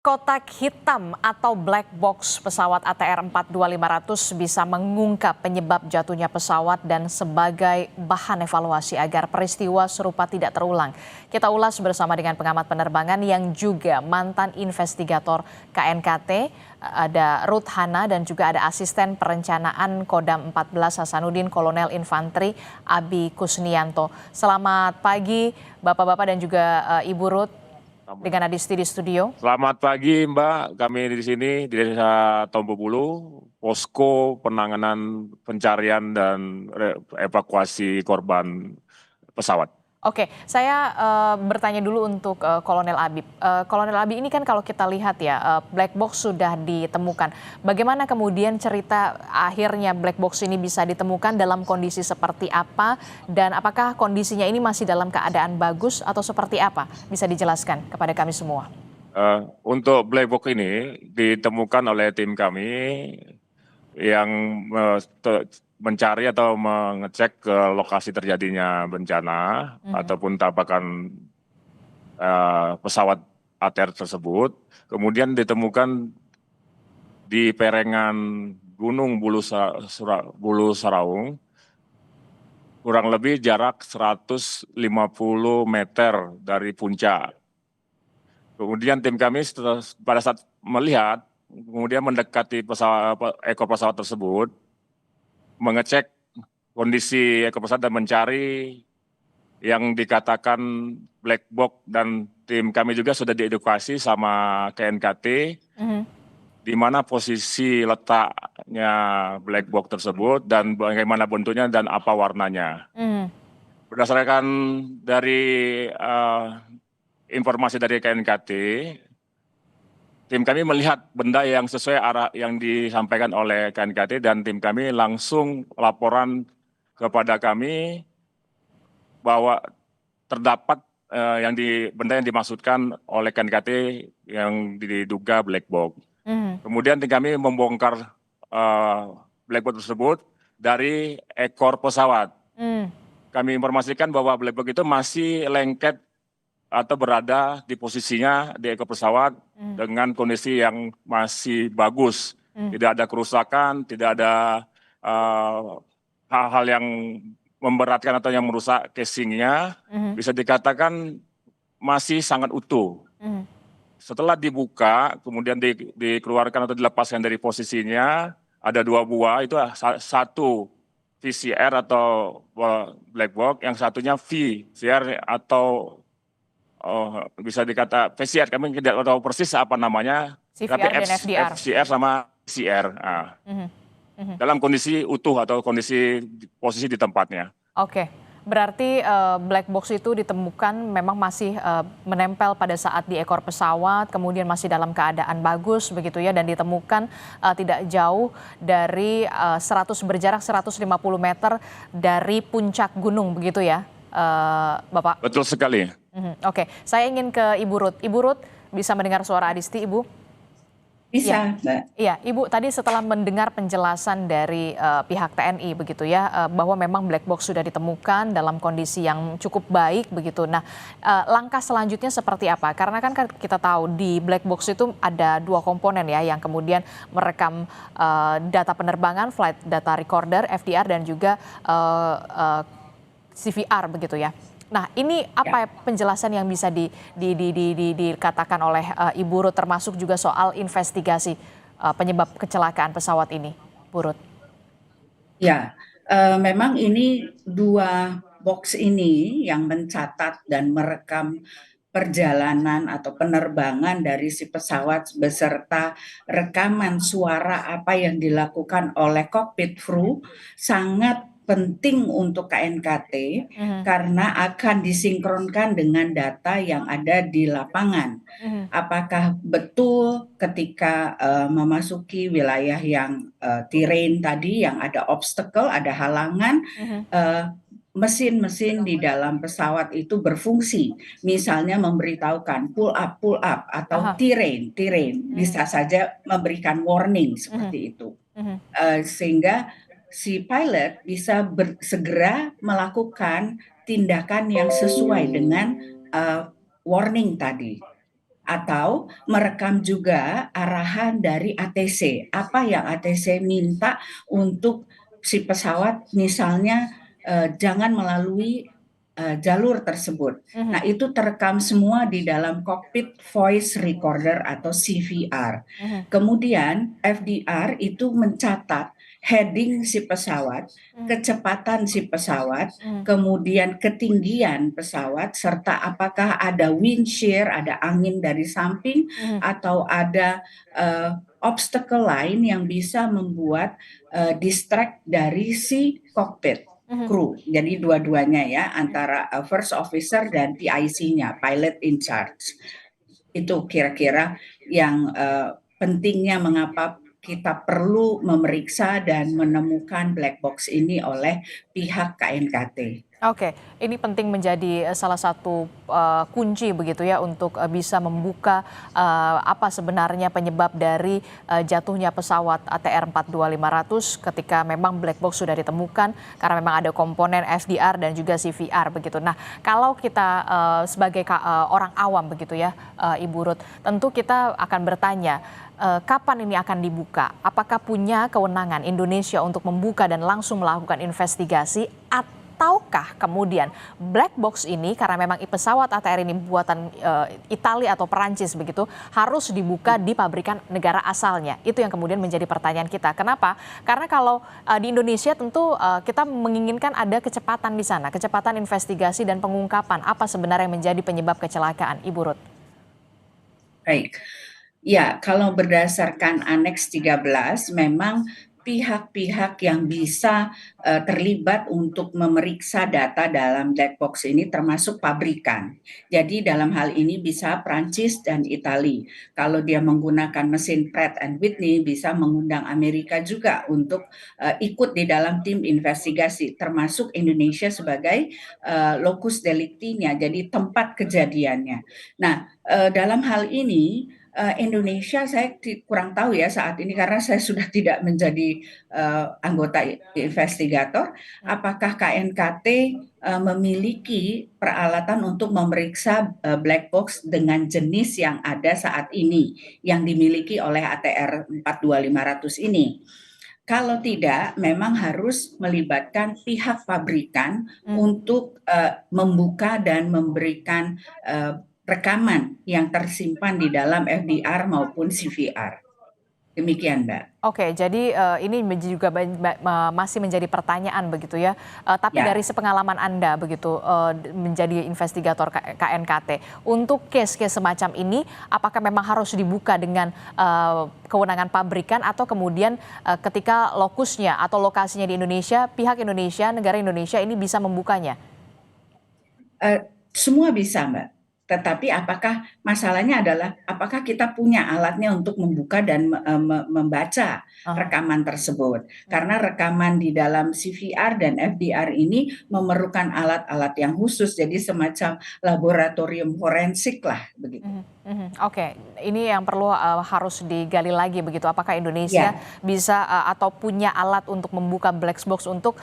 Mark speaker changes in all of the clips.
Speaker 1: Kotak hitam atau black box pesawat ATR 42500 bisa mengungkap penyebab jatuhnya pesawat dan sebagai bahan evaluasi agar peristiwa serupa tidak terulang. Kita ulas bersama dengan pengamat penerbangan yang juga mantan investigator KNKT, ada Ruth Hana, dan juga ada asisten perencanaan Kodam 14 Hasanuddin Kolonel Infanteri Abi Kusnianto. Selamat pagi Bapak-bapak dan juga Ibu Ruth. Dengan Adisti di studio.
Speaker 2: Selamat pagi Mbak, kami di sini di Desa Tombobulu, posko penanganan pencarian dan evakuasi korban pesawat.
Speaker 1: Oke, saya bertanya dulu untuk Kolonel Abi. Kolonel Abi, ini kan kalau kita lihat ya, black box sudah ditemukan. Bagaimana kemudian cerita akhirnya black box ini bisa ditemukan, dalam kondisi seperti apa, dan apakah kondisinya ini masih dalam keadaan bagus atau seperti apa? Bisa dijelaskan kepada kami semua.
Speaker 2: Untuk black box ini ditemukan oleh tim kami yang mencari atau mengecek ke lokasi terjadinya bencana ataupun tabrakan pesawat ATR tersebut. Kemudian ditemukan di perengan Gunung Bulu Saraung, kurang lebih jarak 150 meter dari puncak. Kemudian tim kami pada saat melihat, kemudian mendekati ekor pesawat tersebut, mengecek kondisi ekor pesawat dan mencari yang dikatakan black box, dan tim kami juga sudah diedukasi sama KNKT, di mana posisi letaknya black box tersebut dan bagaimana bentuknya dan apa warnanya. Berdasarkan dari informasi dari KNKT, tim kami melihat benda yang sesuai arah yang disampaikan oleh KNKT, dan tim kami langsung laporan kepada kami bahwa terdapat benda yang dimaksudkan oleh KNKT yang diduga black box. Kemudian tim kami membongkar black box tersebut dari ekor pesawat. Kami informasikan bahwa black box itu masih lengket atau berada di posisinya di ekor pesawat dengan kondisi yang masih bagus. Tidak ada kerusakan, tidak ada hal-hal yang memberatkan atau yang merusak casingnya. Bisa dikatakan masih sangat utuh. Setelah dibuka, kemudian dikeluarkan atau dilepaskan dari posisinya, ada 2 buah, itu satu VCR atau black box, yang satunya VCR atau bisa dikata VCR, kami tidak tahu persis apa namanya,
Speaker 1: CVR
Speaker 2: tapi
Speaker 1: dan FDR.
Speaker 2: FCR sama VCR. Dalam kondisi utuh atau kondisi posisi di tempatnya.
Speaker 1: Oke, berarti black box itu ditemukan memang masih menempel pada saat di ekor pesawat, kemudian masih dalam keadaan bagus begitu ya, dan ditemukan tidak jauh dari berjarak 150 meter dari puncak gunung begitu ya, Bapak?
Speaker 2: Betul sekali.
Speaker 1: Oke, saya ingin ke Ibu Ruth. Ibu Ruth, bisa mendengar suara Adisti, Ibu?
Speaker 3: Bisa, Mbak.
Speaker 1: Iya, Ibu, tadi setelah mendengar penjelasan dari pihak TNI begitu ya, bahwa memang black box sudah ditemukan dalam kondisi yang cukup baik begitu. Nah, langkah selanjutnya seperti apa? Karena kan kita tahu di black box itu ada 2 komponen ya, yang kemudian merekam data penerbangan, flight data recorder, FDR, dan juga CVR begitu ya. Nah, ini apa penjelasan yang bisa dikatakan oleh Ibu Ruth, termasuk juga soal investigasi penyebab kecelakaan pesawat ini, Bu Ruth?
Speaker 3: Ya, memang ini 2 box ini yang mencatat dan merekam perjalanan atau penerbangan dari si pesawat beserta rekaman suara apa yang dilakukan oleh cockpit crew sangat penting untuk KNKT karena akan disinkronkan dengan data yang ada di lapangan. Apakah betul ketika memasuki wilayah yang terrain tadi, yang ada obstacle, ada halangan, mesin-mesin di dalam pesawat itu berfungsi, misalnya memberitahukan pull up atau terrain, bisa saja memberikan warning seperti itu, sehingga si pilot bisa segera melakukan tindakan yang sesuai dengan warning tadi. atau merekam juga arahan dari ATC, apa yang ATC minta untuk si pesawat misalnya jangan melalui jalur tersebut. Nah, itu terekam semua di dalam cockpit voice recorder atau CVR. Kemudian FDR itu mencatat heading si pesawat, kecepatan si pesawat, kemudian ketinggian pesawat, serta apakah ada wind shear, ada angin dari samping, atau ada obstacle lain yang bisa membuat distract dari si cockpit kru. Jadi dua-duanya ya, antara first officer dan PIC-nya, pilot in charge. Itu kira-kira yang pentingnya mengapa kita perlu memeriksa dan menemukan black box ini oleh pihak KNKT.
Speaker 1: Oke, ini penting menjadi salah satu kunci begitu ya untuk bisa membuka apa sebenarnya penyebab dari jatuhnya pesawat ATR 42500 ketika memang black box sudah ditemukan karena memang ada komponen FDR dan juga CVR begitu. Nah, kalau kita sebagai orang awam begitu ya, Ibu Ruth, tentu kita akan bertanya kapan ini akan dibuka? Apakah punya kewenangan Indonesia untuk membuka dan langsung melakukan investigasi? Ataukah kemudian black box ini karena memang pesawat ATR ini buatan Italia atau Perancis begitu harus dibuka di pabrikan negara asalnya? Itu yang kemudian menjadi pertanyaan kita. Kenapa? Karena kalau di Indonesia tentu kita menginginkan ada kecepatan di sana, kecepatan investigasi dan pengungkapan apa sebenarnya yang menjadi penyebab kecelakaan, Ibu Ruth.
Speaker 3: Baik. Ya, kalau berdasarkan Aneks 13 memang pihak-pihak yang bisa terlibat untuk memeriksa data dalam black box ini termasuk pabrikan. Jadi dalam hal ini bisa Prancis dan Italia. Kalau dia menggunakan mesin Pratt and Whitney bisa mengundang Amerika juga untuk ikut di dalam tim investigasi, termasuk Indonesia sebagai locus delicti-nya, jadi tempat kejadiannya. Nah, dalam hal ini Indonesia saya kurang tahu ya saat ini karena saya sudah tidak menjadi anggota investigator. Apakah KNKT memiliki peralatan untuk memeriksa black box dengan jenis yang ada saat ini yang dimiliki oleh ATR 42500 ini? Kalau tidak, memang harus melibatkan pihak pabrikan untuk membuka dan memberikan rekaman yang tersimpan di dalam FDR maupun CVR. Demikian, Mbak.
Speaker 1: Oke, jadi ini juga masih menjadi pertanyaan begitu ya. Tapi
Speaker 3: Ya.
Speaker 1: dari sepengalaman Anda begitu menjadi investigator KNKT, untuk case-case semacam ini, apakah memang harus dibuka dengan kewenangan pabrikan atau kemudian ketika lokusnya atau lokasinya di Indonesia, pihak Indonesia, negara Indonesia ini bisa membukanya?
Speaker 3: Semua bisa, Mbak. Tetapi apakah masalahnya adalah apakah kita punya alatnya untuk membuka dan membaca rekaman tersebut? Karena rekaman di dalam CVR dan FDR ini memerlukan alat-alat yang khusus, jadi semacam laboratorium forensik lah begitu.
Speaker 1: Oke, ini yang perlu harus digali lagi begitu. Apakah Indonesia
Speaker 3: Ya.
Speaker 1: bisa atau punya alat untuk membuka black box untuk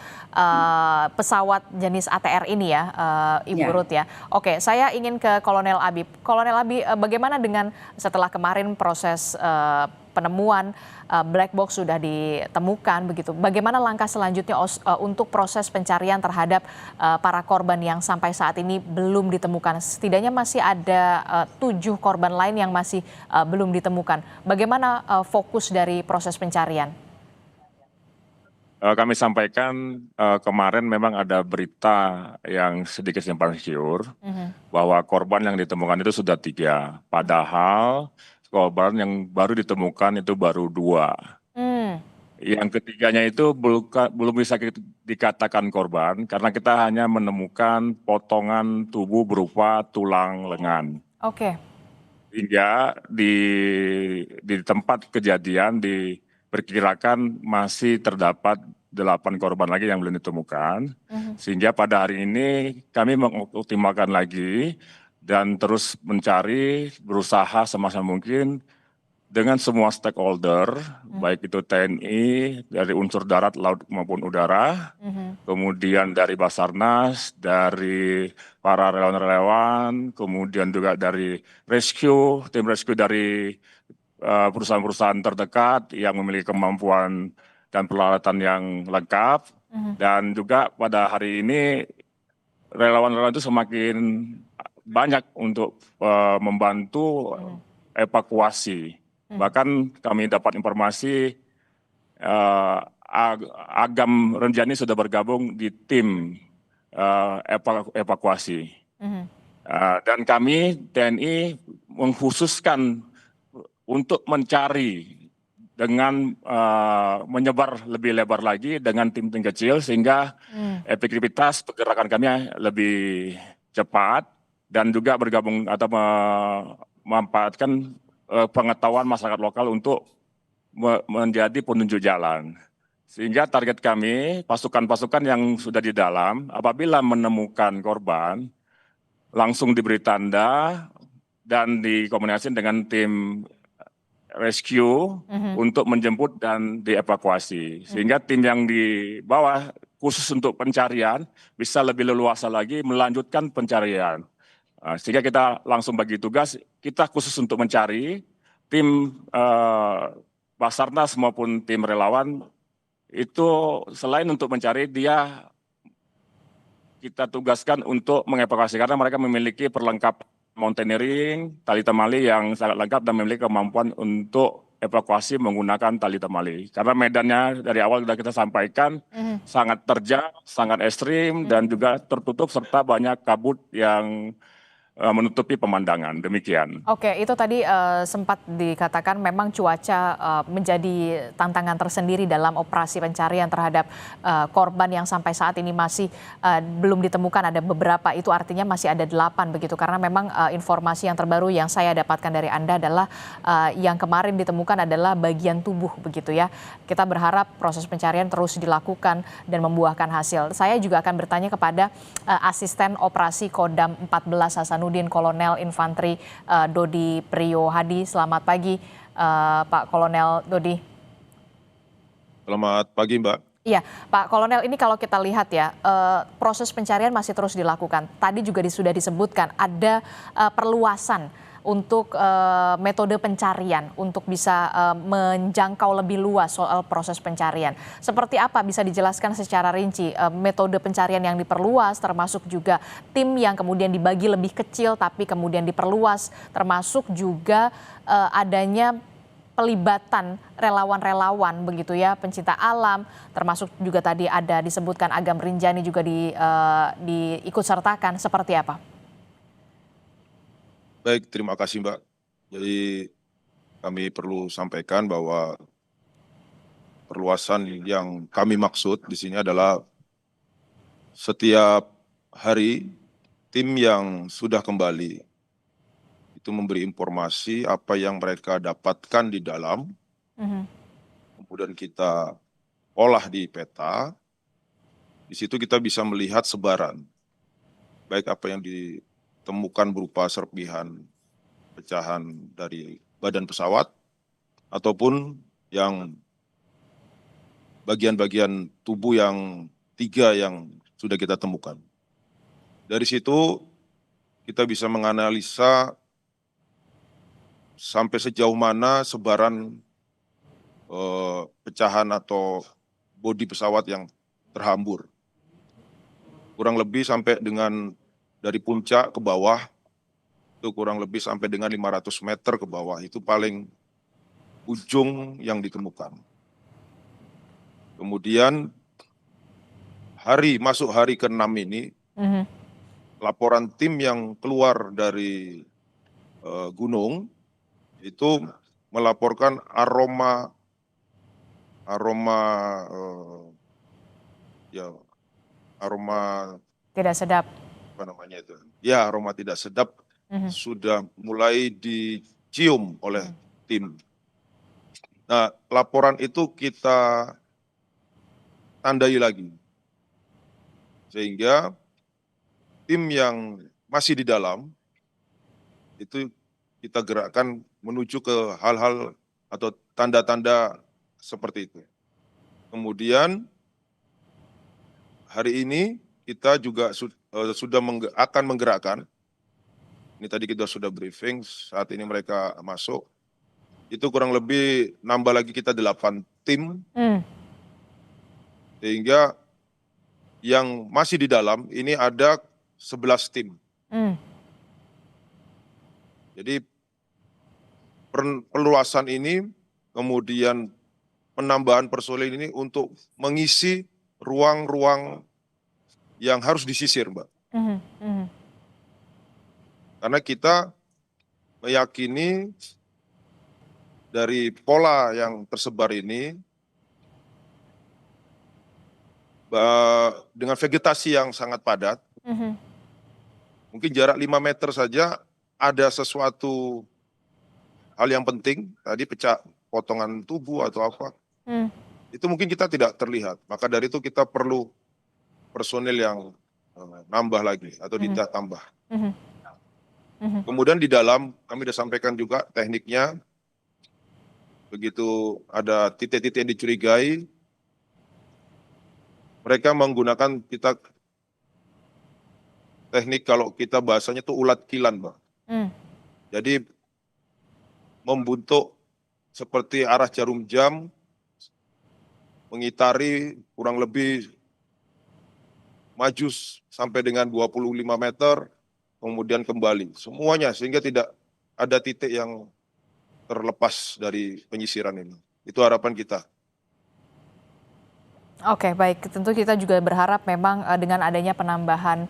Speaker 1: pesawat jenis ATR ini ya, Ibu
Speaker 3: Ya.
Speaker 1: Ruth ya. Oke, saya ingin ke Kolonel Abi. Kolonel Abi, bagaimana dengan setelah kemarin proses penemuan black box sudah ditemukan begitu. Bagaimana langkah selanjutnya untuk proses pencarian terhadap para korban yang sampai saat ini belum ditemukan? Setidaknya masih ada 7 korban lain yang masih belum ditemukan. Bagaimana fokus dari proses pencarian?
Speaker 2: Kami sampaikan kemarin memang ada berita yang sedikit simpang siur bahwa korban yang ditemukan itu sudah 3. Padahal korban yang baru ditemukan itu baru 2. Yang ketiganya itu belum bisa dikatakan korban karena kita hanya menemukan potongan tubuh berupa tulang lengan.
Speaker 1: Oke.
Speaker 2: Hingga di tempat kejadian diperkirakan masih terdapat 8 korban lagi yang belum ditemukan. Sehingga pada hari ini kami mengoptimalkan lagi dan terus mencari, berusaha semaksimal mungkin dengan semua stakeholder, baik itu TNI, dari unsur darat, laut maupun udara, kemudian dari Basarnas, dari para relawan-relawan, kemudian juga dari tim rescue dari perusahaan-perusahaan terdekat yang memiliki kemampuan dan peralatan yang lengkap. Dan juga pada hari ini relawan-relawan itu semakin banyak untuk membantu evakuasi. Bahkan kami dapat informasi Agam Renjani sudah bergabung di tim evakuasi. Dan kami TNI mengkhususkan untuk mencari dengan menyebar lebih lebar lagi dengan tim-tim kecil sehingga efektivitas pergerakan kami lebih cepat dan juga bergabung atau memanfaatkan pengetahuan masyarakat lokal untuk menjadi penunjuk jalan. Sehingga target kami, pasukan-pasukan yang sudah di dalam, apabila menemukan korban, langsung diberi tanda dan dikomunikasikan dengan tim rescue untuk menjemput dan dievakuasi. Sehingga tim yang di bawah khusus untuk pencarian bisa lebih leluasa lagi melanjutkan pencarian. Sehingga kita langsung bagi tugas, kita khusus untuk mencari, tim Basarnas maupun tim relawan itu selain untuk mencari, kita tugaskan untuk mengevakuasi karena mereka memiliki perlengkapan mountaineering, tali temali yang sangat lengkap dan memiliki kemampuan untuk evakuasi menggunakan tali temali. Karena medannya dari awal sudah kita sampaikan sangat terjal, sangat ekstrim dan juga tertutup serta banyak kabut yang menutupi pemandangan. Demikian.
Speaker 1: Oke, itu tadi sempat dikatakan memang cuaca menjadi tantangan tersendiri dalam operasi pencarian terhadap korban yang sampai saat ini masih belum ditemukan. Ada beberapa, itu artinya masih ada 8 begitu. Karena memang informasi yang terbaru yang saya dapatkan dari Anda adalah yang kemarin ditemukan adalah bagian tubuh begitu ya. Kita berharap proses pencarian terus dilakukan dan membuahkan hasil. Saya juga akan bertanya kepada asisten operasi Kodam 14 Hasanuddin, Kolonel Infanteri Dodi Priyo Hadi. Selamat pagi Pak Kolonel Dodi.
Speaker 4: Selamat pagi Mbak.
Speaker 1: Iya Pak Kolonel, ini kalau kita lihat ya proses pencarian masih terus dilakukan. Tadi juga sudah disebutkan ada perluasan untuk metode pencarian untuk bisa menjangkau lebih luas soal proses pencarian. Seperti apa bisa dijelaskan secara rinci metode pencarian yang diperluas, termasuk juga tim yang kemudian dibagi lebih kecil tapi kemudian diperluas, termasuk juga adanya pelibatan relawan-relawan begitu ya, pencinta alam, termasuk juga tadi ada disebutkan Agam Rinjani juga diikut sertakan, seperti apa?
Speaker 4: Baik, terima kasih Mbak. Jadi kami perlu sampaikan bahwa perluasan yang kami maksud di sini adalah setiap hari tim yang sudah kembali itu memberi informasi apa yang mereka dapatkan di dalam, kemudian kita olah di peta. Di situ kita bisa melihat sebaran, baik apa yang ditemukan berupa serpihan pecahan dari badan pesawat ataupun yang bagian-bagian tubuh yang 3 yang sudah kita temukan. Dari situ kita bisa menganalisa sampai sejauh mana sebaran pecahan atau bodi pesawat yang terhambur. Kurang lebih sampai dengan dari puncak ke bawah itu kurang lebih sampai dengan 500 meter ke bawah, itu paling ujung yang ditemukan. Kemudian masuk hari ke-6 ini, laporan tim yang keluar dari gunung itu melaporkan aroma
Speaker 1: Tidak sedap.
Speaker 4: Apa namanya itu? Ya, aroma tidak sedap sudah mulai dicium oleh tim. Nah, laporan itu kita tandai lagi. Sehingga tim yang masih di dalam itu kita gerakkan menuju ke hal-hal atau tanda-tanda seperti itu. Kemudian hari ini kita juga sudah akan menggerakkan, ini tadi kita sudah briefing, saat ini mereka masuk, itu kurang lebih nambah lagi kita 8 tim, sehingga yang masih di dalam ini ada 11 tim. Jadi perluasan ini, kemudian penambahan personil ini untuk mengisi ruang-ruang yang harus disisir, Mbak. Karena kita meyakini dari pola yang tersebar ini, dengan vegetasi yang sangat padat, mungkin jarak 5 meter saja ada sesuatu hal yang penting, tadi pecah potongan tubuh atau apa, itu mungkin kita tidak terlihat. Maka dari itu kita perlu personil yang nambah lagi atau ditambah. Kemudian di dalam kami sudah sampaikan juga tekniknya, begitu ada titik-titik yang dicurigai, mereka menggunakan teknik, kalau kita bahasanya itu ulat kilan, Mbak. Jadi membentuk seperti arah jarum jam, mengitari kurang lebih maju sampai dengan 25 meter, kemudian kembali. Semuanya, sehingga tidak ada titik yang terlepas dari penyisiran ini. Itu harapan kita.
Speaker 1: Oke, baik. Tentu kita juga berharap memang dengan adanya penambahan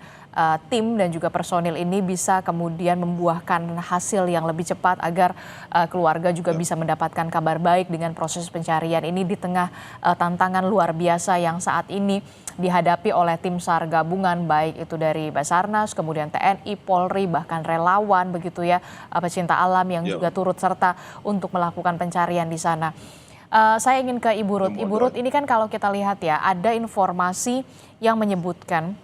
Speaker 1: tim dan juga personil ini bisa kemudian membuahkan hasil yang lebih cepat agar keluarga juga bisa mendapatkan kabar baik dengan proses pencarian ini di tengah tantangan luar biasa yang saat ini dihadapi oleh tim SAR gabungan, baik itu dari Basarnas, kemudian TNI, Polri, bahkan relawan begitu ya, pecinta alam yang juga turut serta untuk melakukan pencarian di sana. Saya ingin ke Ibu Ruth. Ibu Ruth, ini kan kalau kita lihat ya, ada informasi yang menyebutkan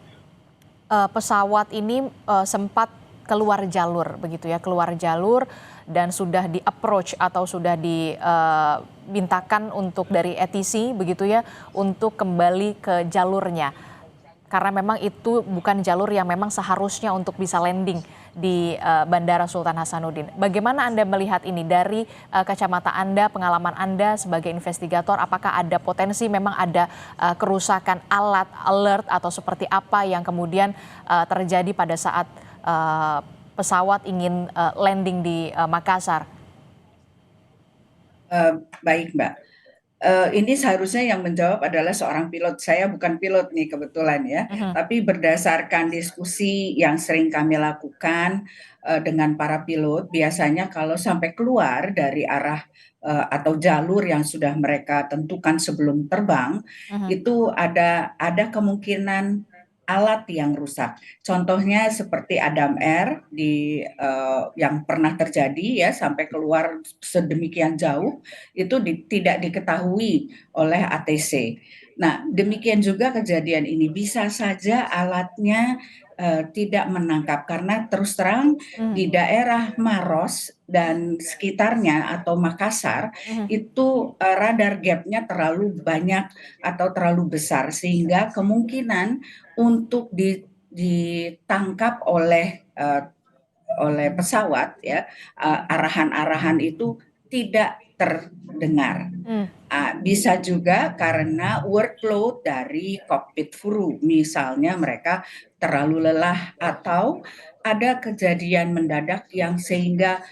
Speaker 1: pesawat ini sempat keluar jalur begitu ya, keluar jalur dan sudah di-approach atau sudah dimintakan untuk dari ATC begitu ya, untuk kembali ke jalurnya. Karena memang itu bukan jalur yang memang seharusnya untuk bisa landing di Bandara Sultan Hasanuddin. Bagaimana Anda melihat ini dari kacamata Anda, pengalaman Anda sebagai investigator? Apakah ada potensi memang ada kerusakan alat, alert atau seperti apa yang kemudian terjadi pada saat pesawat ingin landing di Makassar?
Speaker 3: Baik, Mbak. Ini seharusnya yang menjawab adalah seorang pilot. Saya bukan pilot nih kebetulan ya, tapi berdasarkan diskusi yang sering kami lakukan dengan para pilot, biasanya kalau sampai keluar dari arah atau jalur yang sudah mereka tentukan sebelum terbang, itu ada kemungkinan alat yang rusak. Contohnya seperti Adam Air yang pernah terjadi ya, sampai keluar sedemikian jauh itu tidak diketahui oleh ATC. Nah, demikian juga kejadian ini, bisa saja alatnya tidak menangkap karena terus terang di daerah Maros dan sekitarnya atau Makassar itu radar gapnya terlalu banyak atau terlalu besar, sehingga kemungkinan untuk ditangkap oleh pesawat ya, arahan-arahan itu tidak terdengar. Bisa juga karena workload dari kokpit kru, misalnya mereka terlalu lelah atau ada kejadian mendadak yang sehingga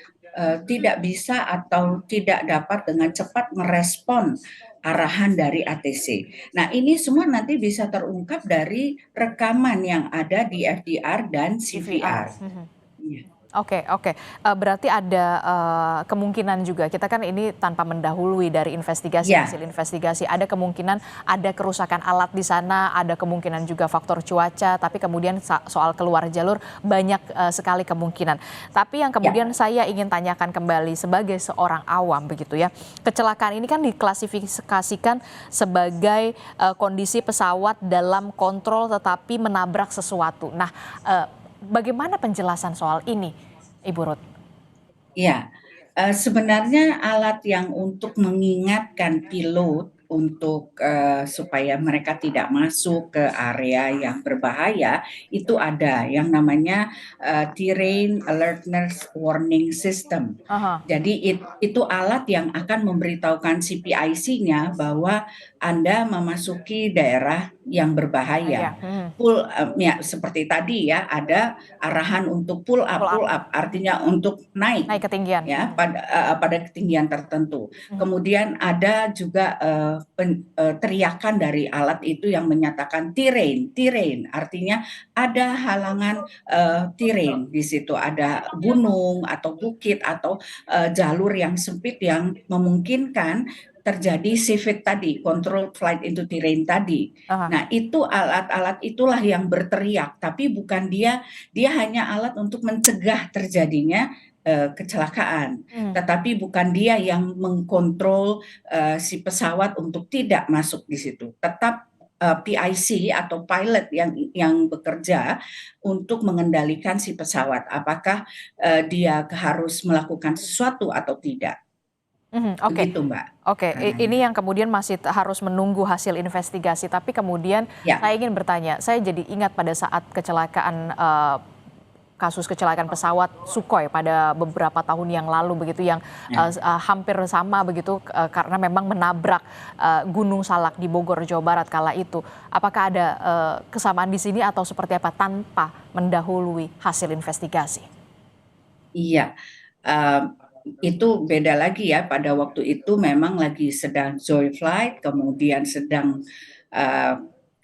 Speaker 3: tidak bisa atau tidak dapat dengan cepat merespon arahan dari ATC. Nah, ini semua nanti bisa terungkap dari rekaman yang ada di FDR dan CVR.
Speaker 1: Oke. Berarti ada kemungkinan juga, kita kan ini tanpa mendahului dari investigasi, hasil investigasi, ada kemungkinan ada kerusakan alat di sana, ada kemungkinan juga faktor cuaca, tapi kemudian soal keluar jalur banyak sekali kemungkinan. Tapi yang kemudian saya ingin tanyakan kembali sebagai seorang awam begitu ya, kecelakaan ini kan diklasifikasikan sebagai kondisi pesawat dalam kontrol tetapi menabrak sesuatu. Nah, bagaimana penjelasan soal ini, Ibu Ruth?
Speaker 3: Ya, Sebenarnya alat yang untuk mengingatkan pilot untuk supaya mereka tidak masuk ke area yang berbahaya itu ada yang namanya Terrain Alertness Warning System.
Speaker 1: Aha.
Speaker 3: Jadi itu alat yang akan memberitahukan CPIC-nya bahwa Anda memasuki daerah yang berbahaya. Ya, seperti tadi ya, ada arahan untuk pull up artinya untuk naik
Speaker 1: ketinggian.
Speaker 3: ya pada ketinggian tertentu. Kemudian ada juga teriakan dari alat itu yang menyatakan terrain artinya ada halangan terrain di situ, ada gunung atau bukit atau jalur yang sempit yang memungkinkan terjadi CFIT tadi, Controlled Flight into Terrain tadi. Nah, itu alat-alat itulah yang berteriak, tapi bukan dia hanya alat untuk mencegah terjadinya kecelakaan, tetapi bukan dia yang mengkontrol si pesawat untuk tidak masuk di situ. Tetap PIC atau pilot yang bekerja untuk mengendalikan si pesawat, apakah dia harus melakukan sesuatu atau tidak.
Speaker 1: Oke.
Speaker 3: Begitu, Mbak.
Speaker 1: Oke, ini yang kemudian masih harus menunggu hasil investigasi. Tapi kemudian saya ingin bertanya, saya jadi ingat pada saat kasus kecelakaan pesawat Sukhoi pada beberapa tahun yang lalu begitu, yang hampir sama begitu karena memang menabrak Gunung Salak di Bogor, Jawa Barat kala itu. Apakah ada kesamaan di sini atau seperti apa tanpa mendahului hasil investigasi?
Speaker 3: Iya. Itu beda lagi ya, pada waktu itu memang lagi sedang joy flight, kemudian sedang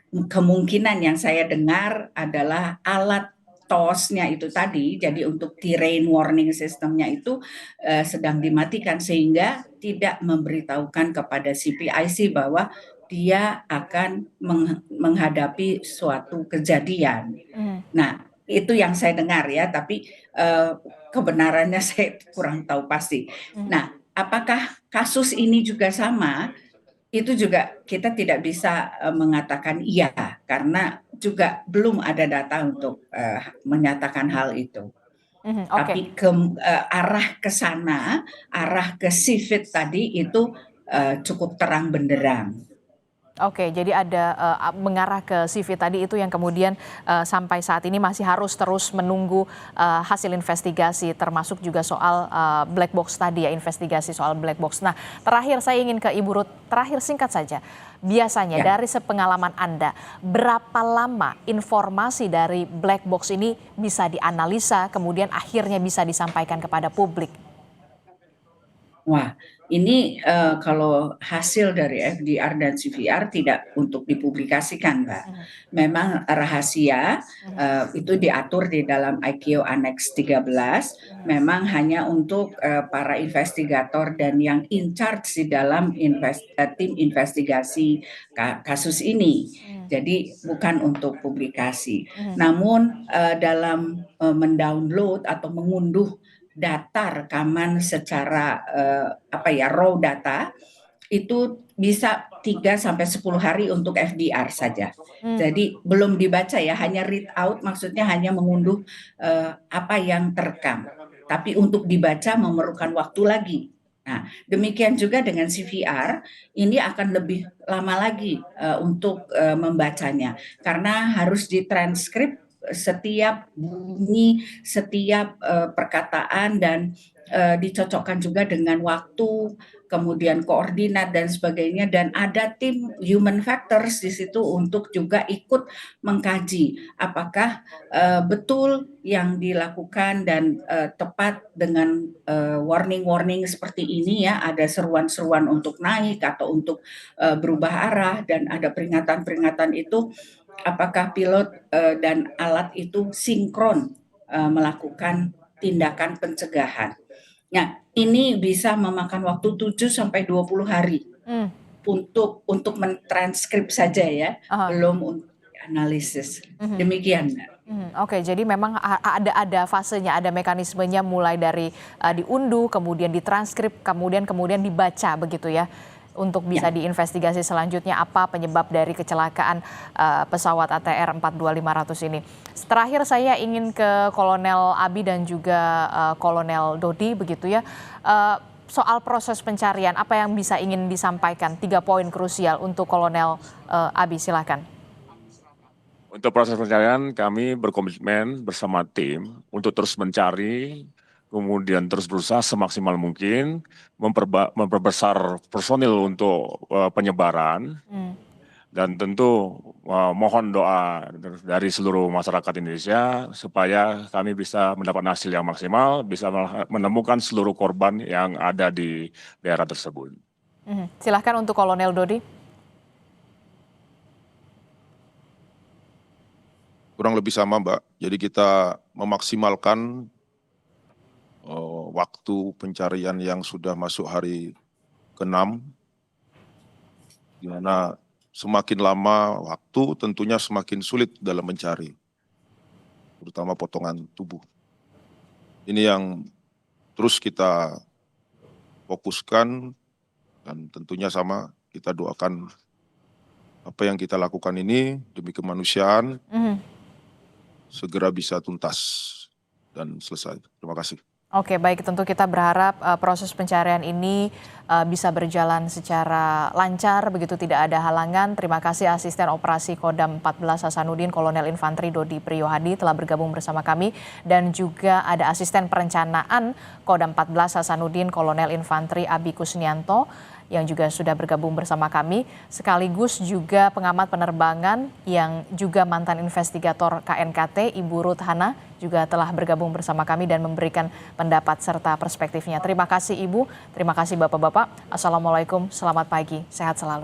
Speaker 3: kemungkinan yang saya dengar adalah alat TOS-nya itu tadi, jadi untuk terrain warning system-nya itu sedang dimatikan sehingga tidak memberitahukan kepada CPIC bahwa dia akan menghadapi suatu kejadian. Nah, itu yang saya dengar ya, tapi kebenarannya saya kurang tahu pasti. Nah, apakah kasus ini juga sama? Itu juga kita tidak bisa mengatakan iya, karena juga belum ada data untuk menyatakan hal itu. Tapi arah ke sana, arah ke CFIT tadi itu cukup terang benderang.
Speaker 1: Oke, jadi ada mengarah ke CV tadi itu yang kemudian sampai saat ini masih harus terus menunggu hasil investigasi, termasuk juga soal black box tadi ya, investigasi soal black box. Nah, terakhir saya ingin ke Ibu Ruth, terakhir singkat saja. Biasanya dari sepengalaman Anda, berapa lama informasi dari black box ini bisa dianalisa, kemudian akhirnya bisa disampaikan kepada publik?
Speaker 3: Wah, ini kalau hasil dari FDR dan CVR tidak untuk dipublikasikan, Mbak. Memang rahasia, itu diatur di dalam ICAO Annex 13, memang hanya untuk para investigator dan yang in charge di dalam tim investigasi kasus ini. Jadi bukan untuk publikasi. Namun dalam mendownload atau mengunduh data rekaman secara raw data itu bisa 3 sampai 10 hari untuk FDR saja. Jadi belum dibaca ya, hanya read out, maksudnya hanya mengunduh apa yang terekam. Tapi untuk dibaca memerlukan waktu lagi. Nah, demikian juga dengan CVR, ini akan lebih lama lagi untuk membacanya karena harus ditranskrip setiap bunyi, setiap perkataan, dan dicocokkan juga dengan waktu, kemudian koordinat dan sebagainya, dan ada tim human factors di situ untuk juga ikut mengkaji apakah betul yang dilakukan dan tepat dengan warning-warning seperti ini ya, ada seruan-seruan untuk naik atau untuk berubah arah, dan ada peringatan-peringatan itu, apakah pilot dan alat itu sinkron melakukan tindakan pencegahan. Nah, ini bisa memakan waktu 7 sampai 20 hari untuk mentranskrip saja ya, belum untuk analisis. Demikian.
Speaker 1: Oke, jadi memang ada fasenya, ada mekanismenya, mulai dari diunduh, kemudian ditranskrip, kemudian dibaca begitu ya. untuk bisa diinvestigasi selanjutnya apa penyebab dari kecelakaan pesawat ATR 42500 ini. Terakhir saya ingin ke Kolonel Abi dan juga Kolonel Dodi begitu ya. Soal proses pencarian, apa yang bisa ingin disampaikan? 3 poin krusial untuk Kolonel Abi, silakan.
Speaker 2: Untuk proses pencarian kami berkomitmen bersama tim untuk terus mencari, kemudian terus berusaha semaksimal mungkin memperbesar personil untuk penyebaran. Dan tentu mohon doa dari seluruh masyarakat Indonesia supaya kami bisa mendapat hasil yang maksimal, bisa menemukan seluruh korban yang ada di daerah tersebut.
Speaker 1: Silahkan untuk Kolonel Dodi.
Speaker 4: Kurang lebih sama, Mbak. Jadi kita memaksimalkan waktu pencarian yang sudah masuk hari ke-6, di mana semakin lama waktu tentunya semakin sulit dalam mencari, terutama potongan tubuh. Ini yang terus kita fokuskan dan tentunya sama kita doakan apa yang kita lakukan ini demi kemanusiaan segera bisa tuntas dan selesai. Terima kasih.
Speaker 1: Oke, baik, tentu kita berharap proses pencarian ini bisa berjalan secara lancar, begitu tidak ada halangan. Terima kasih Asisten Operasi Kodam 14 Hasanuddin Kolonel Infantri Dodi Priyohadi telah bergabung bersama kami. Dan juga ada Asisten Perencanaan Kodam 14 Hasanuddin Kolonel Infantri Abi Kusnianto yang juga sudah bergabung bersama kami, sekaligus juga pengamat penerbangan yang juga mantan investigator KNKT, Ibu Ruth Hana, juga telah bergabung bersama kami dan memberikan pendapat serta perspektifnya. Terima kasih Ibu, terima kasih Bapak-Bapak. Assalamualaikum, selamat pagi, sehat selalu.